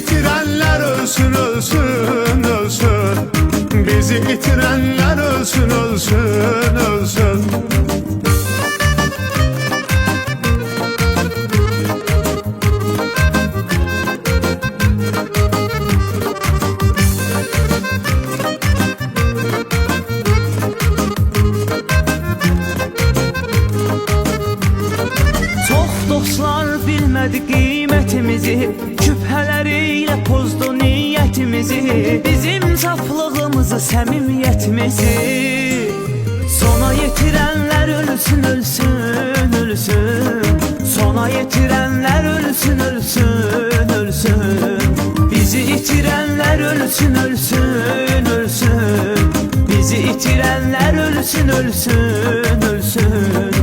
itirenler ölsün ölsün ölsün. Bizi itirenler ölsün ölsün ölsün. Dostlar bilmədi qiymətimizi, şübhəleriyle pozdu niyyətimizi, bizim saflığımızı, səmimiyyətimizi. Sona yetirənlər ölsün, ölsün, ölsün. Sona yetirənlər ölsün, ölsün, ölsün. Bizi itirənlər ölsün, ölsün, ölsün. Bizi itirənlər ölsün, ölsün, ölsün.